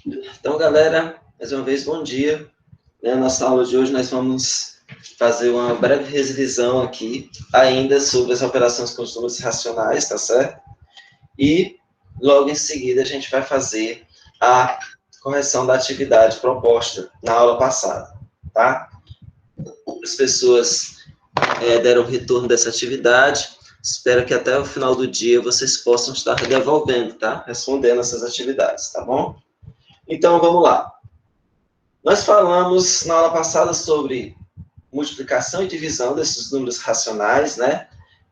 Então, galera, mais uma vez, bom dia. Na nossa aula de hoje, nós vamos fazer uma breve revisão aqui, ainda sobre as operações com os números racionais, tá certo? E, logo em seguida, a gente vai fazer a correção da atividade proposta na aula passada, tá? As pessoas deram retorno dessa atividade. Espero que até o final do dia vocês possam estar devolvendo, tá? Respondendo essas atividades, tá bom? Então, vamos lá. Nós falamos na aula passada sobre multiplicação e divisão desses números racionais, né?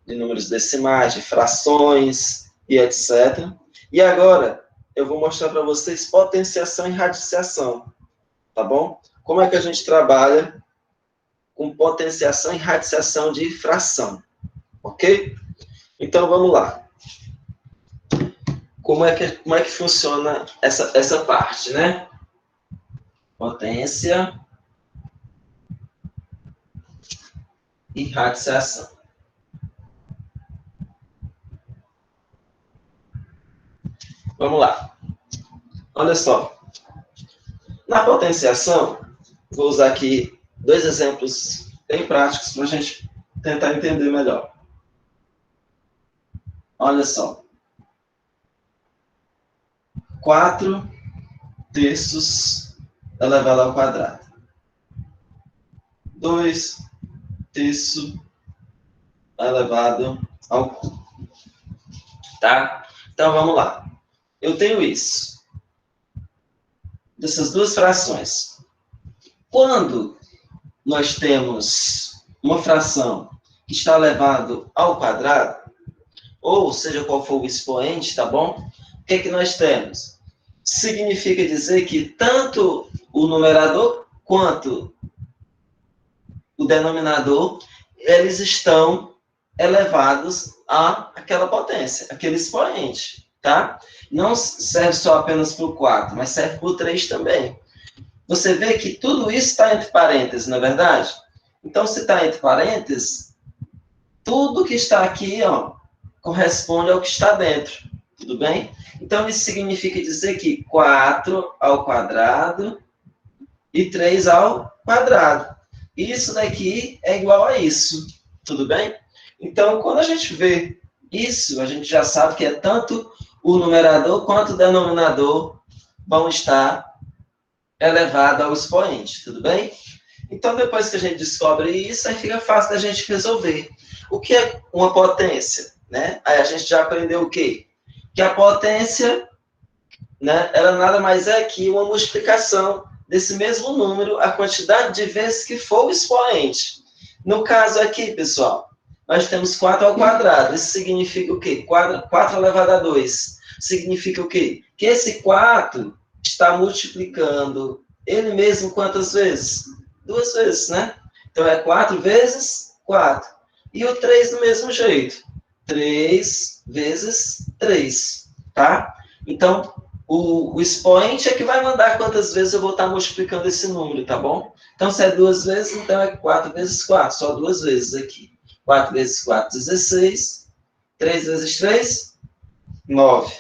De números decimais, de frações e etc. E agora, eu vou mostrar para vocês potenciação e radiciação, tá bom? Como é que a gente trabalha com potenciação e radiciação de fração, ok? Então, vamos lá. Como é que funciona essa parte, né? Potência e radiciação. Vamos lá. Olha só. Na potenciação, vou usar aqui dois exemplos bem práticos para a gente tentar entender melhor. Olha só. 4 terços elevado ao quadrado. 2 terços elevado ao cubo. Tá? Então, vamos lá. Eu tenho isso. Dessas duas frações. Quando nós temos uma fração que está elevado ao quadrado, ou seja qual for o expoente, tá bom? O que é que nós temos? Significa dizer que tanto o numerador quanto o denominador, eles estão elevados àquela potência, aquele expoente, tá? Não serve só apenas para o 4, mas serve para o 3 também. Você vê que tudo isso está entre parênteses, não é verdade? Então, se está entre parênteses, tudo que está aqui, ó, corresponde ao que está dentro, tudo bem? Então, isso significa dizer que 4 ao quadrado e 3 ao quadrado. Isso daqui é igual a isso, tudo bem? Então, quando a gente vê isso, a gente já sabe que é tanto o numerador quanto o denominador vão estar elevados ao expoente, tudo bem? Então, depois que a gente descobre isso, aí fica fácil da gente resolver. O que é uma potência? Né? Aí a gente já aprendeu o quê? Que a potência, né, ela nada mais é que uma multiplicação desse mesmo número, a quantidade de vezes que for o expoente. No caso aqui, pessoal, nós temos 4 ao quadrado. Isso significa o quê? 4 elevado a 2. Significa o quê? Que esse 4 está multiplicando ele mesmo quantas vezes? 2 vezes, né? Então, é 4 vezes 4. E o 3 do mesmo jeito. 3 vezes 3, tá? Então, o expoente é que vai mandar quantas vezes eu vou estar multiplicando esse número, tá bom? Então, se é 2 vezes, então é 4 vezes 4, só 2 vezes aqui. 4 vezes 4, 16. 3 vezes 3, 9.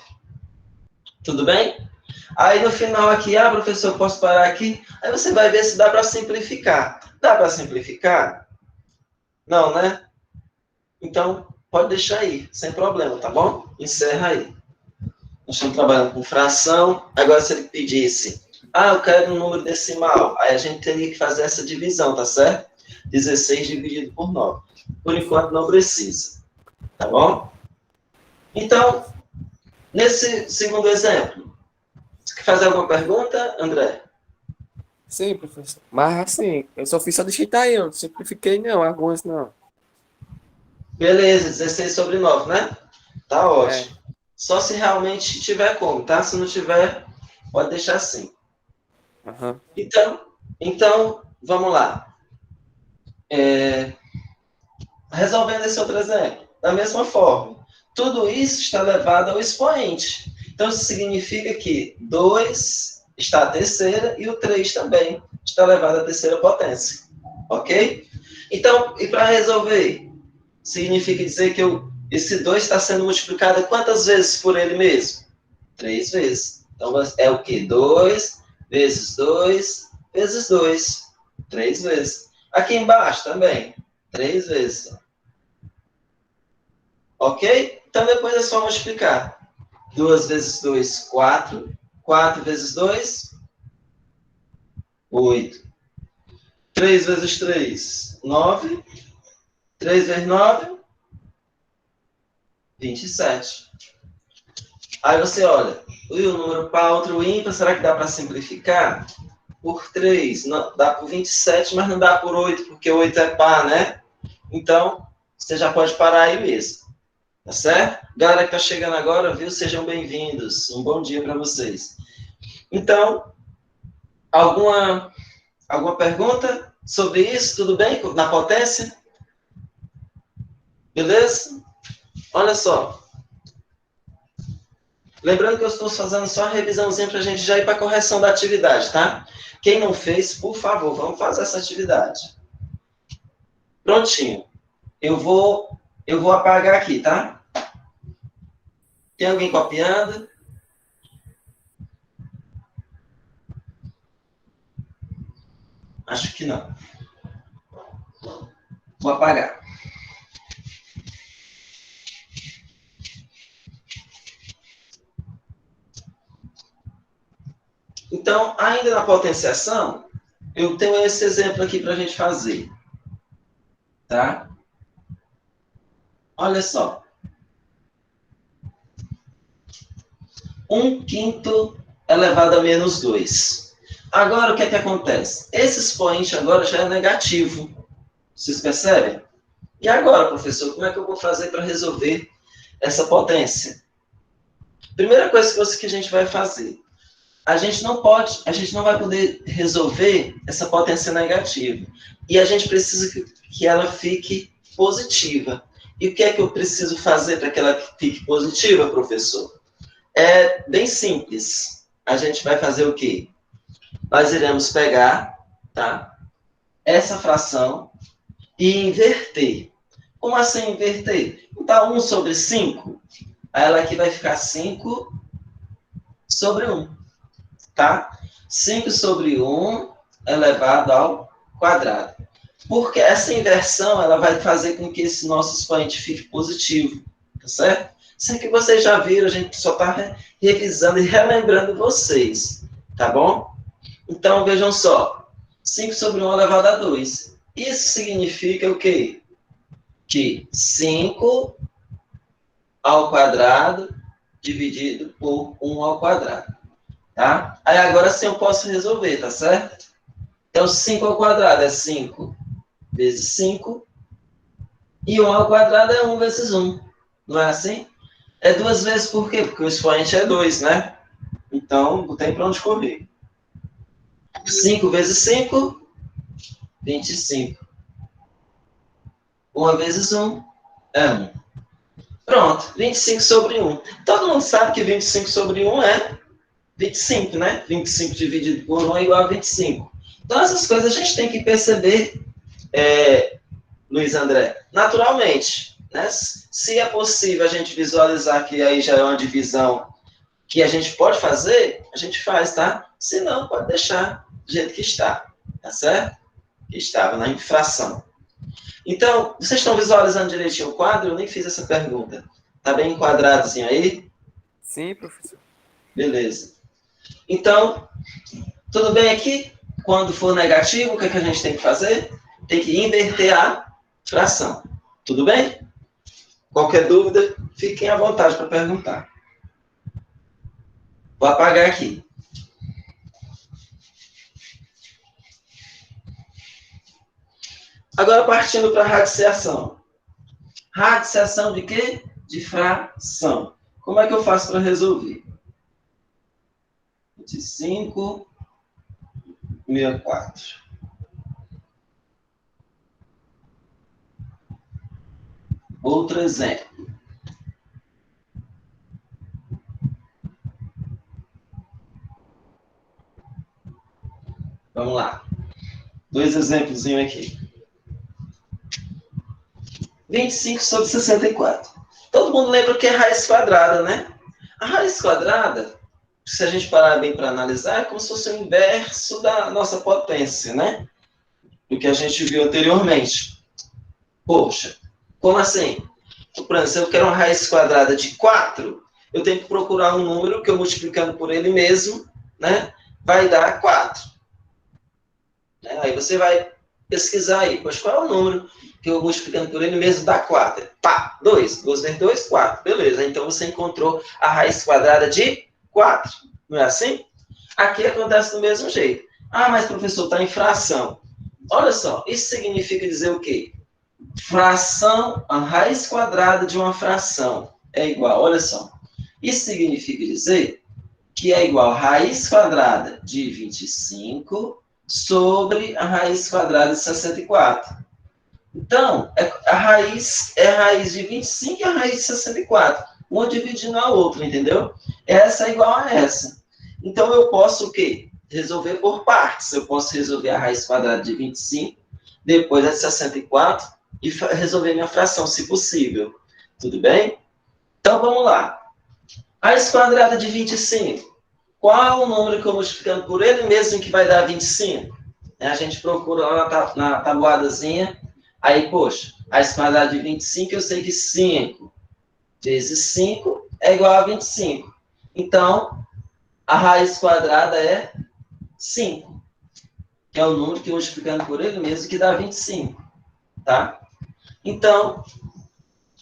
Tudo bem? Aí, no final aqui, professor, posso parar aqui? Aí você vai ver se dá para simplificar. Dá para simplificar? Não, né? Então, pode deixar aí, sem problema, tá bom? Encerra aí. Nós estamos trabalhando com fração. Agora, se ele pedisse, eu quero um número decimal, aí a gente teria que fazer essa divisão, tá certo? 16 dividido por 9. Por enquanto, não precisa, tá bom? Então, nesse segundo exemplo, você quer fazer alguma pergunta, André? Sim, professor. Mas assim, eu só fiz só digitar aí, eu não simplifiquei não, alguns não. Beleza, 16 sobre 9, né? Tá É. ótimo. Só se realmente tiver como, tá? Se não tiver, pode deixar assim. Uhum. Então, vamos lá. Resolvendo esse outro exemplo, da mesma forma, tudo isso está elevado ao expoente. Então, isso significa que 2 está a terceira e o 3 também está elevado à terceira potência. Ok? Então, e para resolver, significa dizer que esse 2 está sendo multiplicado quantas vezes por ele mesmo? 3 vezes. Então, é o quê? 2 vezes 2 vezes 2. 3 vezes. Aqui embaixo também. 3 vezes. Ok? Então, depois é só multiplicar. 2 vezes 2, 4. 4 vezes 2, 8. 3 vezes 3, 9. 3 vezes 9, 27. Aí você olha, o número par, outro ímpar, será que dá para simplificar? Por 3, não, dá por 27, mas não dá por 8, porque 8 é par, né? Então, você já pode parar aí mesmo. Tá certo? Galera que tá chegando agora, viu? Sejam bem-vindos. Um bom dia para vocês. Então, alguma pergunta sobre isso? Tudo bem? Na potência? Beleza? Olha só. Lembrando que eu estou fazendo só uma revisãozinha para a gente já ir para a correção da atividade, tá? Quem não fez, por favor, vamos fazer essa atividade. Prontinho. Eu vou apagar aqui, tá? Tem alguém copiando? Acho que não. Vou apagar. Então, ainda na potenciação, eu tenho esse exemplo aqui para a gente fazer. Tá? Olha só. 1/5 elevado a menos 2. Agora, o que é que acontece? Esse expoente agora já é negativo. Vocês percebem? E agora, professor, como é que eu vou fazer para resolver essa potência? Primeira coisa que a gente vai fazer. A gente não vai poder resolver essa potência negativa. E a gente precisa que ela fique positiva. E o que é que eu preciso fazer para que ela fique positiva, professor? É bem simples. A gente vai fazer o quê? Nós iremos pegar, tá, essa fração e inverter. Como assim inverter? Então, 1 sobre 5, ela aqui vai ficar 5 sobre 1. Tá? 5 sobre 1 elevado ao quadrado. Porque essa inversão ela vai fazer com que esse nosso expoente fique positivo. Tá certo? Isso aqui vocês já viram, a gente só está revisando e relembrando vocês. Tá bom? Então, vejam só. 5 sobre 1 elevado a 2. Isso significa o quê? Que 5 ao quadrado dividido por 1 ao quadrado. Tá? Aí agora sim eu posso resolver, tá certo? Então, 5 ao quadrado é 5 vezes 5. E 1 ao quadrado é 1 vezes 1. Não é assim? É 2 vezes por quê? Porque o expoente é 2, né? Então, não tem para onde correr. 5 vezes 5, 25. 1 vezes 1 é 1. Pronto, 25 sobre 1. Todo mundo sabe que 25 sobre 1 é 25, né? 25 dividido por 1 é igual a 25. Então, essas coisas a gente tem que perceber, Luiz André, naturalmente. Né? Se é possível a gente visualizar que aí já é uma divisão que a gente pode fazer, a gente faz, tá? Se não, pode deixar do jeito que está, tá certo? Que estava na infração. Então, vocês estão visualizando direitinho o quadro? Eu nem fiz essa pergunta. Tá bem enquadradozinho aí? Sim, professor. Beleza. Então, tudo bem aqui? Quando for negativo, o que, é que a gente tem que fazer? Tem que inverter a fração. Tudo bem? Qualquer dúvida, fiquem à vontade para perguntar. Vou apagar aqui. Agora, partindo para a radiciação. Radiciação de quê? De fração. Como é que eu faço para resolver? 25, 64. Outro exemplo. Vamos lá. 2 exemplos aqui. 25 sobre 64. Todo mundo lembra o que é raiz quadrada, né? A raiz quadrada, se a gente parar bem para analisar, é como se fosse o inverso da nossa potência, né? Do que a gente viu anteriormente. Poxa, como assim? Por exemplo, se eu quero uma raiz quadrada de 4, eu tenho que procurar um número que eu multiplicando por ele mesmo, né, vai dar 4. Aí você vai pesquisar aí, pois qual é o número que eu multiplicando por ele mesmo dá 4? Pá, 2. 2 vezes 2, 4. Beleza, então você encontrou a raiz quadrada de 4. Não é assim? Aqui acontece do mesmo jeito. Ah, mas professor, está em fração. Olha só, isso significa dizer o quê? Fração, a raiz quadrada de uma fração é igual, olha só. Isso significa dizer que é igual a raiz quadrada de 25 sobre a raiz quadrada de 64. Então, a raiz de 25 e a raiz de 64. Uma dividindo a outra, entendeu? Essa é igual a essa. Então, eu posso o quê? Resolver por partes. Eu posso resolver a raiz quadrada de 25, depois a de 64, e resolver minha fração, se possível. Tudo bem? Então, vamos lá. Raiz quadrada de 25. Qual o número que eu multiplicando por ele mesmo que vai dar 25? A gente procura lá na tabuadazinha. Aí, poxa, raiz quadrada de 25, eu sei que 5 vezes 5 é igual a 25. Então, a raiz quadrada é 5, que é o número que eu multiplicando por ele mesmo que dá 25. Tá? Então,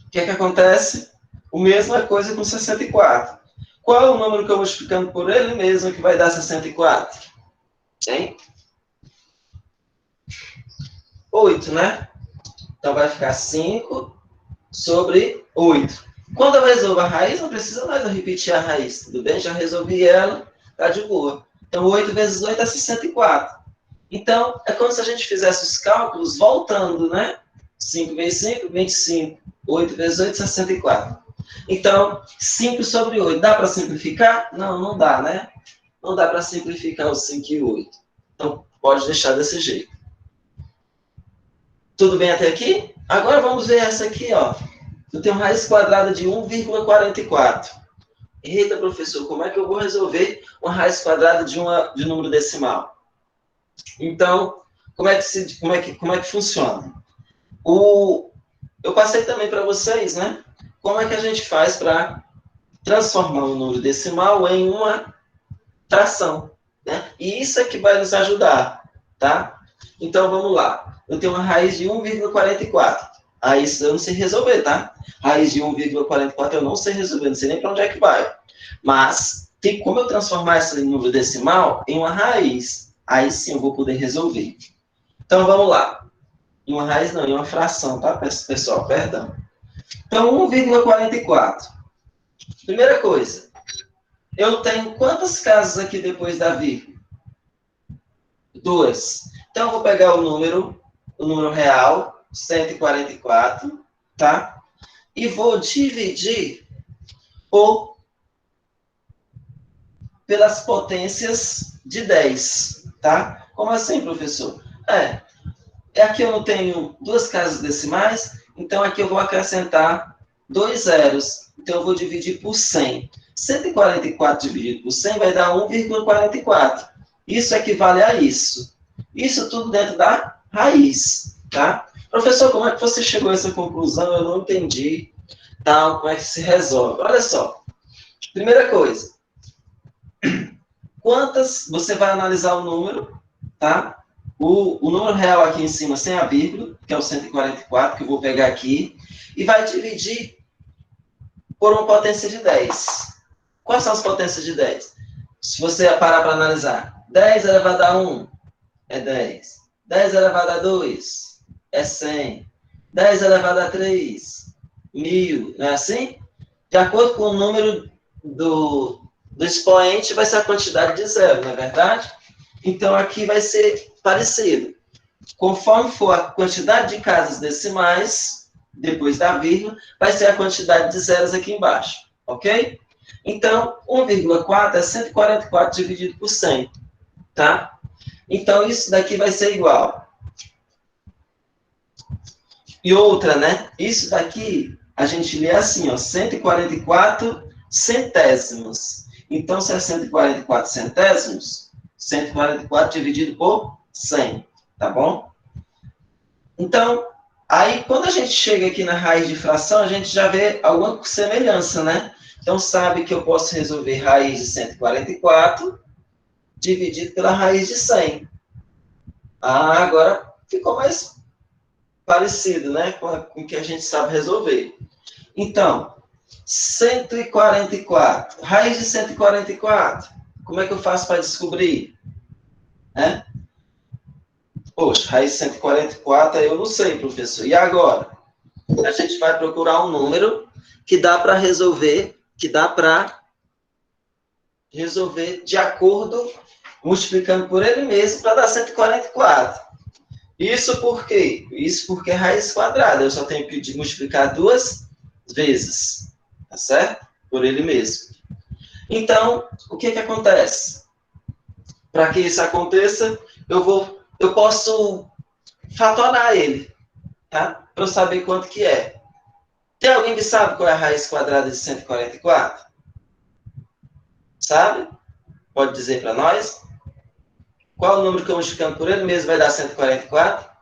o que é que acontece? A mesma coisa com 64. Qual é o número que eu vou multiplicando por ele mesmo que vai dar 64? Hein? 8, né? Então vai ficar 5 sobre 8. Quando eu resolvo a raiz, não precisa mais eu repetir a raiz, tudo bem? Já resolvi ela, tá de boa. Então 8 vezes 8 é 64. Então, é como se a gente fizesse os cálculos voltando, né? 5 vezes 5, 25. 8 vezes 8, 64. Então, 5 sobre 8, dá para simplificar? Não, não dá, né? Não dá para simplificar os 5 e 8. Então, pode deixar desse jeito. Tudo bem até aqui? Agora vamos ver essa aqui, ó. Eu tenho raiz quadrada de 1,44. Eita, professor, como é que eu vou resolver uma raiz quadrada de número decimal? Então, como é que funciona? Eu passei também para vocês, né? Como é que a gente faz para transformar um número decimal em uma fração, né? E isso é que vai nos ajudar, tá? Então, vamos lá. Eu tenho uma raiz de 1,44. Aí isso eu não sei resolver, tá? Raiz de 1,44 eu não sei resolver, não sei nem para onde é que vai. Mas, tem como eu transformar esse número decimal em uma raiz? Aí sim eu vou poder resolver. Então, vamos lá. Em uma raiz não, em uma fração, tá, pessoal? Perdão. Então, 1,44. Primeira coisa, eu tenho quantas casas aqui depois da vírgula? 2. Então, eu vou pegar o número real, 144, tá? E vou dividir pelas potências de 10, tá? Como assim, professor? Aqui eu não tenho duas casas decimais, então aqui eu vou acrescentar 2 zeros. Então, eu vou dividir por 100. 144 dividido por 100 vai dar 1,44. Isso equivale a isso. Isso tudo dentro da raiz, tá? Professor, como é que você chegou a essa conclusão? Eu não entendi. Tá? Como é que se resolve? Olha só. Primeira coisa. Você vai analisar o número, tá? O número real aqui em cima, sem a vírgula, que é o 144, que eu vou pegar aqui, e vai dividir por uma potência de 10. Quais são as potências de 10? Se você parar para analisar, 10 elevado a 1 é 10. 10 elevado a 2 é 100. 10 elevado a 3, 1000. Não é assim? De acordo com o número do expoente, vai ser a quantidade de zero, não é verdade? Então, aqui vai ser parecido. Conforme for a quantidade de casas decimais, depois da vírgula, vai ser a quantidade de zeros aqui embaixo, ok? Então, 1,4 é 144 dividido por 100, tá? Então, isso daqui vai ser igual. E outra, né? Isso daqui, a gente lê assim, ó, 144 centésimos. Então, 644 centésimos, 144 dividido por 100, tá bom? Então, aí quando a gente chega aqui na raiz de fração, a gente já vê alguma semelhança, né? Então, sabe que eu posso resolver raiz de 144 dividido pela raiz de 100. Ah, agora ficou mais parecido, né? Com o que a gente sabe resolver. Então, 144. Raiz de 144. Como é que eu faço para descobrir? Né? Poxa, raiz de 144 eu não sei, professor. E agora? A gente vai procurar um número que dá para resolver, de acordo, multiplicando por ele mesmo, para dar 144. Isso por quê? Isso porque é raiz quadrada. Eu só tenho que multiplicar 2 vezes. Tá certo? Por ele mesmo. Então, o que acontece? Para que isso aconteça, eu posso fatorar ele, tá? Para eu saber quanto que é. Tem alguém que sabe qual é a raiz quadrada de 144? Sabe? Pode dizer para nós? Qual o número que eu multiplicando por ele mesmo vai dar 144?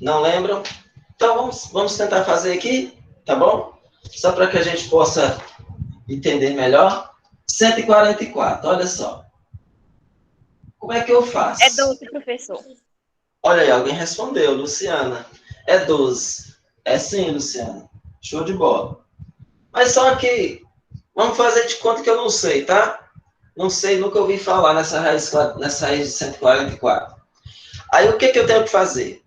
Não lembram? Então, vamos tentar fazer aqui, tá bom? Só para que a gente possa entender melhor. 144, olha só. Como é que eu faço? É 12, professor. Olha aí, alguém respondeu, Luciana. É 12. É sim, Luciana. Show de bola. Mas só que, vamos fazer de conta que eu não sei, tá? Não sei, nunca ouvi falar nessa raiz de 144. Aí, o que eu tenho que fazer?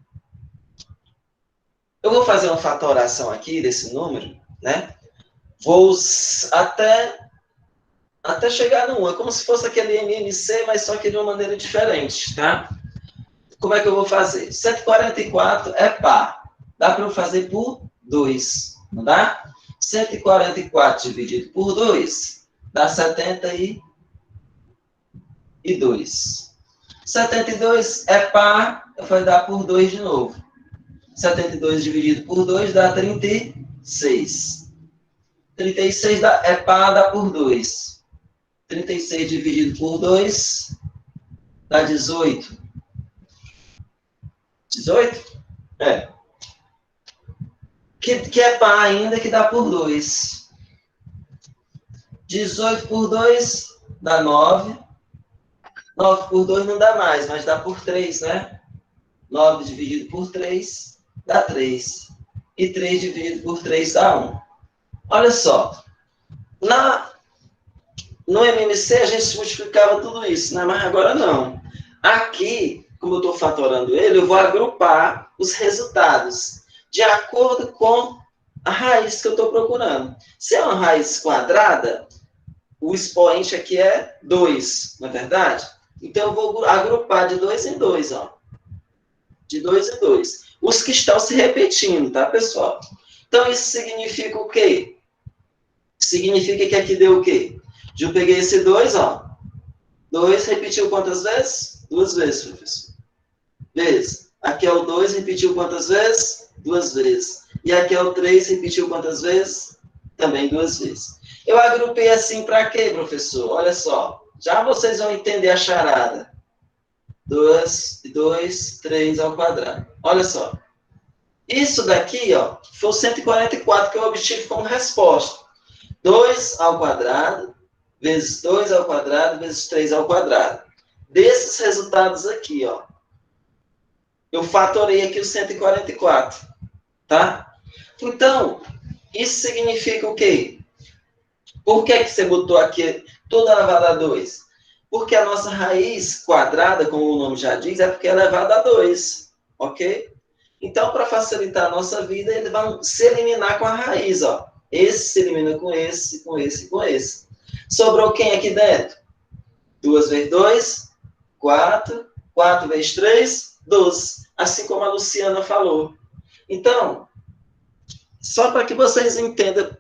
Eu vou fazer uma fatoração aqui desse número, né? Vou até chegar no 1. É como se fosse aquele MMC, mas só que de uma maneira diferente, tá? Como é que eu vou fazer? 144 é par. Dá para eu fazer por 2, não dá? 144 dividido por 2 dá 72. 72 é par, vai dar por 2 de novo. 72 dividido por 2 dá 36. 36 é par, dá por 2. 36 dividido por 2 dá 18. 18? É. Que é par ainda, que dá por 2. 18 por 2 dá 9. 9 por 2 não dá mais, mas dá por 3, né? 9 dividido por 3 dá 3. E 3 dividido por 3 dá 1. Olha só. No MMC a gente multiplicava tudo isso, né? Mas agora não. Aqui, como eu estou fatorando ele, eu vou agrupar os resultados de acordo com a raiz que eu estou procurando. Se é uma raiz quadrada, o expoente aqui é 2, não é verdade? Então, eu vou agrupar de 2 em 2, ó. De 2 em 2. Os que estão se repetindo, tá, pessoal? Então, isso significa o quê? Significa que aqui deu o quê? Eu peguei esse 2, ó. 2 repetiu quantas vezes? 2 vezes, professor. Vezes. Aqui é o 2, repetiu quantas vezes? 2 vezes. E aqui é o 3, repetiu quantas vezes? Também 2 vezes. Eu agrupei assim para quê, professor? Olha só. Já vocês vão entender a charada. 2, 3 ao quadrado. Olha só. Isso daqui, ó, foi o 144 que eu obtive como resposta. 2 ao quadrado, vezes 2 ao quadrado, vezes 3 ao quadrado. Desses resultados aqui, ó, eu fatorei aqui o 144, tá? Então, isso significa o quê? Por que você botou aqui toda elevado a 2? Porque a nossa raiz quadrada, como o nome já diz, é porque é elevada a 2, ok? Então, para facilitar a nossa vida, eles vão se eliminar com a raiz, ó. Esse se elimina com esse, com esse e com esse. Sobrou quem aqui dentro? 2 vezes 2, 4. 4 vezes 3, 12. Assim como a Luciana falou. Então, só para que vocês entendam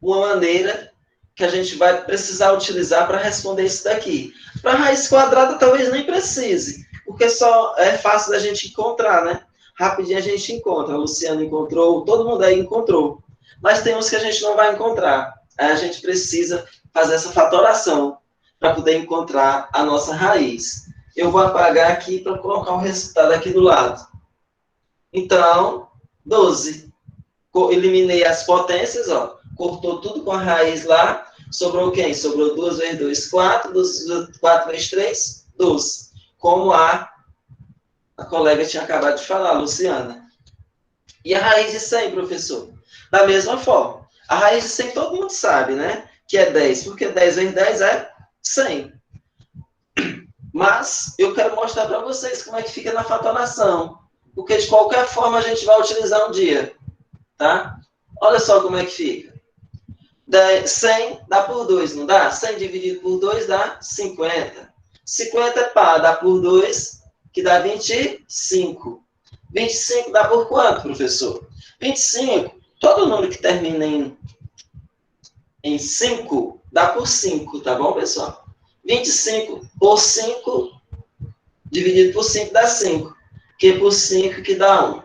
uma maneira que a gente vai precisar utilizar para responder isso daqui. Para raiz quadrada, talvez nem precise, porque só é fácil da gente encontrar, né? rapidinho a gente encontra. A Luciana encontrou, todo mundo aí encontrou. Mas tem uns que a gente não vai encontrar. Aí a gente precisa fazer essa fatoração para poder encontrar a nossa raiz. Eu vou apagar aqui para colocar o resultado aqui do lado. Então, 12. Eliminei as potências, ó. Cortou tudo com a raiz lá. Sobrou quem? Sobrou 2 vezes 2, 4. 4 vezes 3, 12. Como a colega tinha acabado de falar, Luciana. E a raiz de 100, professor? Da mesma forma. A raiz de 100 todo mundo sabe, né? Que é 10. Porque 10 vezes 10 é 100. Mas eu quero mostrar para vocês como é que fica na fatoração. Porque de qualquer forma a gente vai utilizar um dia. Tá? Olha só como é que fica. 100 dá por 2, não dá? 100 dividido por 2 dá 50. 50 é par, dá por 2, que dá 25. 25 dá por quanto, professor? 25, todo número que termina em 5, dá por 5, tá bom, pessoal? 25 por 5, dividido por 5 dá 5. Que por 5 que dá 1.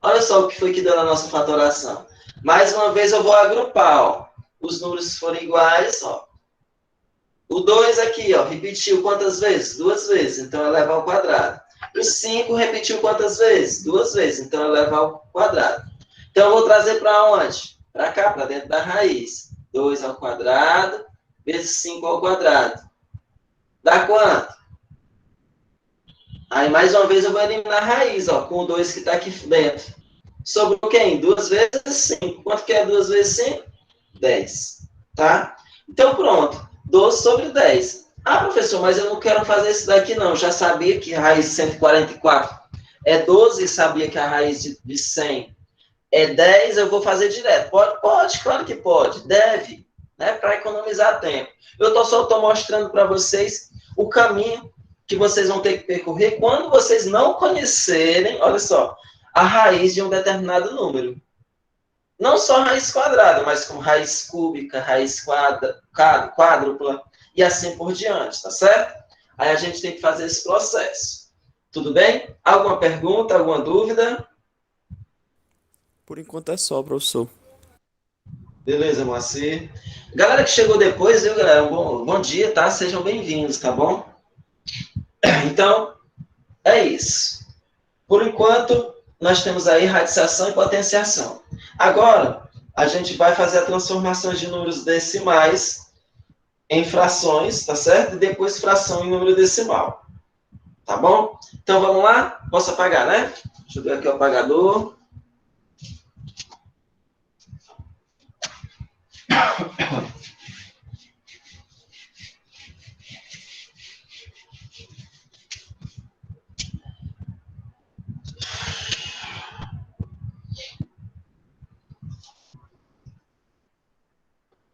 Olha só o que foi que deu na nossa fatoração. Mais uma vez eu vou agrupar, ó. Os números forem iguais, ó. O 2 aqui, ó, repetiu quantas vezes? 2 vezes, então eleva ao quadrado. O 5 repetiu quantas vezes? 2 vezes, então eleva ao quadrado. Então eu vou trazer para onde? Para cá, para dentro da raiz. 2 ao quadrado vezes 5 ao quadrado. Dá quanto? Aí, mais uma vez, eu vou eliminar a raiz, ó, com o 2 que está aqui dentro. Sobrou quem? 2 vezes 5. Quanto que é 2 vezes 5? 10. Tá? Então, pronto. 12 sobre 10. Ah, professor, mas eu não quero fazer isso daqui, não. Eu já sabia que a raiz de 144 é 12 e sabia que a raiz de 100 é 10. Eu vou fazer direto. Pode, claro que pode. Deve, né? Para economizar tempo. Eu só estou mostrando para vocês o caminho que vocês vão ter que percorrer quando vocês não conhecerem, olha só, a raiz de um determinado número. Não só raiz quadrada, mas como raiz cúbica, raiz quádrupla e assim por diante, tá certo? Aí a gente tem que fazer esse processo. Tudo bem? Alguma pergunta, alguma dúvida? Por enquanto é só, professor. Beleza, Moacir. Galera que chegou depois, viu, galera? Bom dia, tá? Sejam bem-vindos, tá bom? Então, é isso. Por enquanto, nós temos aí radiciação e potenciação. Agora, a gente vai fazer a transformação de números decimais em frações, tá certo? E depois fração em número decimal. Tá bom? Então, vamos lá? Posso apagar, né? Deixa eu ver aqui o apagador.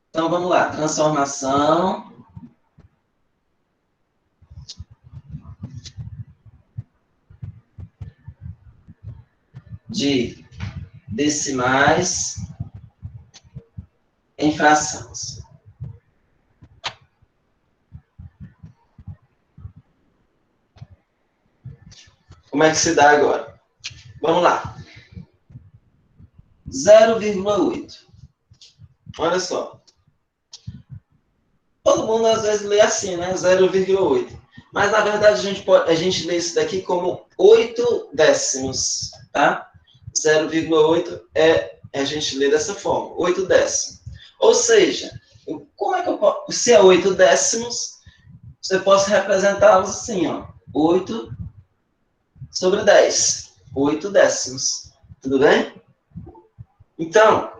Então, vamos lá. Transformação de decimais em frações. Como é que se dá agora? Vamos lá. 0,8. Olha só. Todo mundo às vezes lê assim, né? 0,8. Mas na verdade a gente lê isso daqui como 8 décimos, tá? 0,8 a gente lê dessa forma, 8 décimos. Ou seja, como é que eu posso, se é 8 décimos, você pode representá-los assim, ó, 8 sobre 10, 8 décimos. Tudo bem? Então,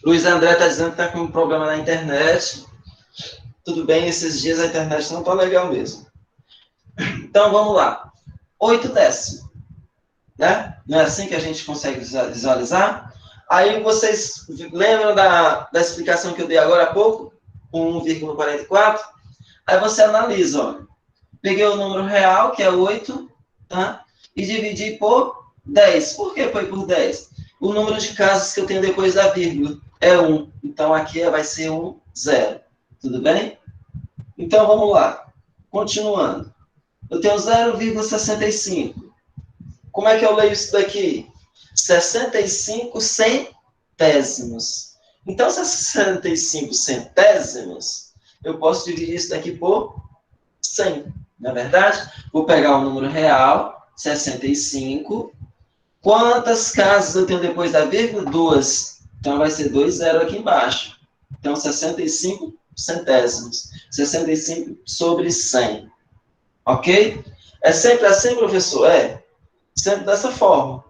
Luiz André está dizendo que está com um problema na internet. Tudo bem, esses dias a internet não está legal mesmo. Então, vamos lá. 8 décimos. Né? Não é assim que a gente consegue visualizar? Aí vocês lembram da explicação que eu dei agora há pouco? Com 1,44? Aí você analisa, ó. Peguei o número real, que é 8, tá? E dividi por 10. Por que foi por 10? O número de casas que eu tenho depois da vírgula é 1. Então, aqui vai ser 1, 0. Tudo bem? Então, vamos lá. Continuando. Eu tenho 0,65. Como é que eu leio isso daqui? 65 centésimos. Então, 65 centésimos, eu posso dividir isso daqui por 100. Não é verdade? Vou pegar o número real, 65. Quantas casas eu tenho depois da vírgula? 2. Então, vai ser 2 zero aqui embaixo. Então, 65 centésimos. 65 sobre 100. Ok? É sempre assim, professor? É. Sempre dessa forma.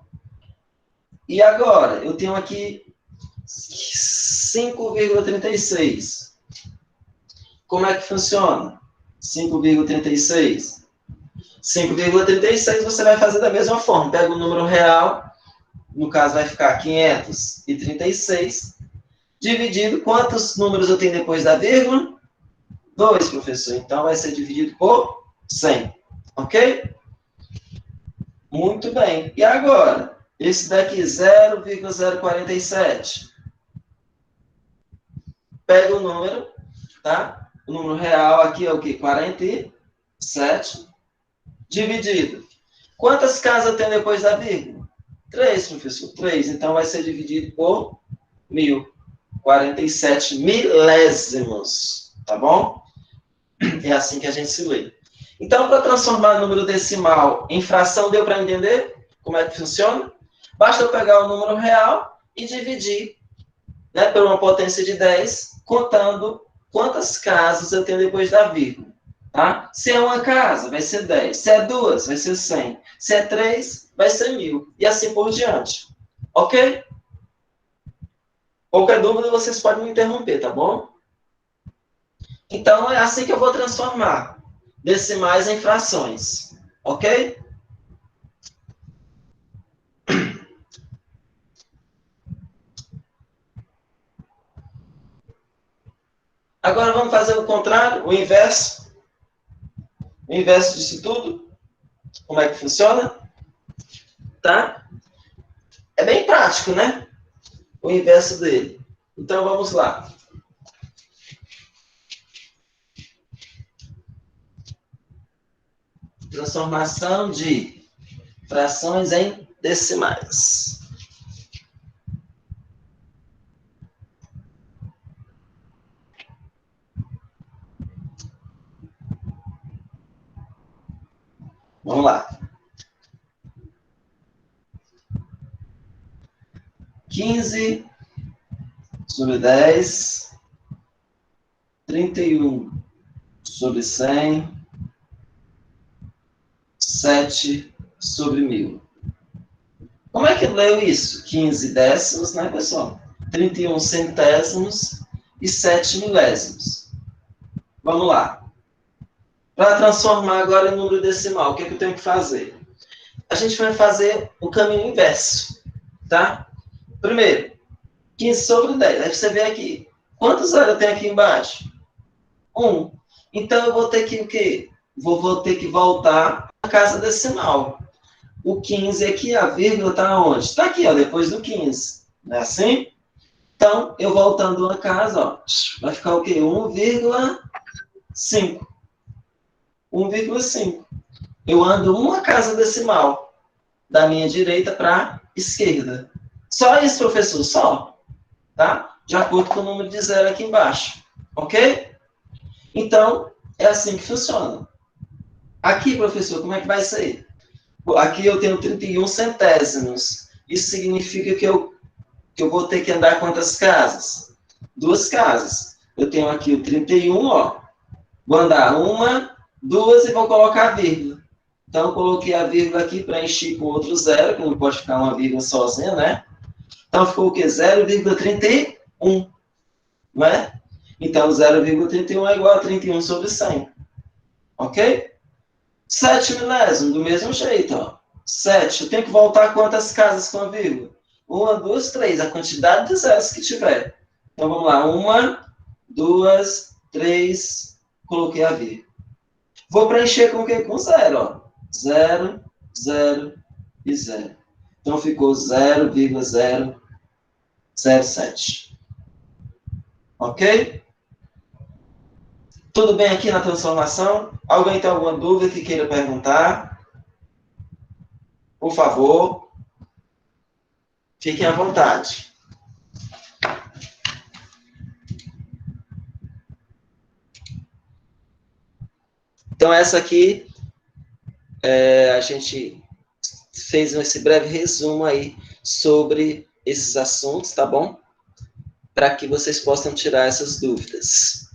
E agora, eu tenho aqui 5,36. Como é que funciona? 5,36. 5,36 você vai fazer da mesma forma. Pega o número real, no caso vai ficar 536, dividido, quantos números eu tenho depois da vírgula? 2, professor. Então vai ser dividido por 100. Ok? Muito bem. E agora? Esse daqui, 0,047. Pega o número, tá? O número real aqui é o quê? 47, dividido. Quantas casas tem depois da vírgula? 3, professor. 3. Então, vai ser dividido por 1.000. 47 milésimos. Tá bom? É assim que a gente se lê. Então, para transformar o número decimal em fração, deu para entender como é que funciona? Basta eu pegar o número real e dividir, né, por uma potência de 10, contando quantas casas eu tenho depois da vírgula. Tá? Se é uma casa, vai ser 10. Se é duas, vai ser 100. Se é 3, vai ser 1.000. E assim por diante. Ok? Qualquer dúvida, vocês podem me interromper, tá bom? Então, é assim que eu vou transformar decimais em frações. Ok? Agora vamos fazer o contrário, o inverso. O inverso disso tudo. Como é que funciona? Tá? É bem prático, né? O inverso dele. Então, vamos lá. Transformação de frações em decimais. Vamos lá. 15 sobre 10, 31 sobre 100, 7 sobre 1.000. Como é que leu isso? 15 décimos, né, pessoal? 31 centésimos e 7 milésimos. Vamos lá. Para transformar agora em número decimal, o que, é que eu tenho que fazer? A gente vai fazer o caminho inverso, tá? Primeiro, 15 sobre 10. Aí você vê aqui. Quantos zeros eu tenho aqui embaixo? 1. Então, eu vou ter que o quê? Vou ter que voltar à casa decimal. O 15 aqui, a vírgula está onde? Está aqui, ó, depois do 15. Não é assim? Então, eu voltando uma casa, ó, vai ficar o quê? 1,5. 1,5. Eu ando uma casa decimal da minha direita para a esquerda. Só isso, professor, só. Tá? De acordo com o número de zero aqui embaixo. Ok? Então, é assim que funciona. Aqui, professor, como é que vai ser? Aqui eu tenho 31 centésimos. Isso significa que eu vou ter que andar quantas casas? 2 casas. Eu tenho aqui o 31, ó. Vou andar 1, 2 e vou colocar a vírgula. Então, eu coloquei a vírgula aqui, preenchi com outro zero, que não pode ficar uma vírgula sozinha, né? Então, ficou o quê? 0,31, não é? Então, 0,31 é igual a 31 sobre 100. Ok? 7 milésimos, do mesmo jeito, ó. 7, eu tenho que voltar quantas casas com a vírgula? 1, 2, 3, a quantidade de zeros que tiver. Então, vamos lá. 1, 2, 3, coloquei a vírgula. Vou preencher com o quê? Com 0, ó. 0, 0 e 0. Então, ficou 0,007. Ok? Tudo bem aqui na transformação? Alguém tem alguma dúvida que queira perguntar? Por favor, fiquem à vontade. Então, essa aqui, a gente fez esse breve resumo aí sobre esses assuntos, tá bom? Para que vocês possam tirar essas dúvidas.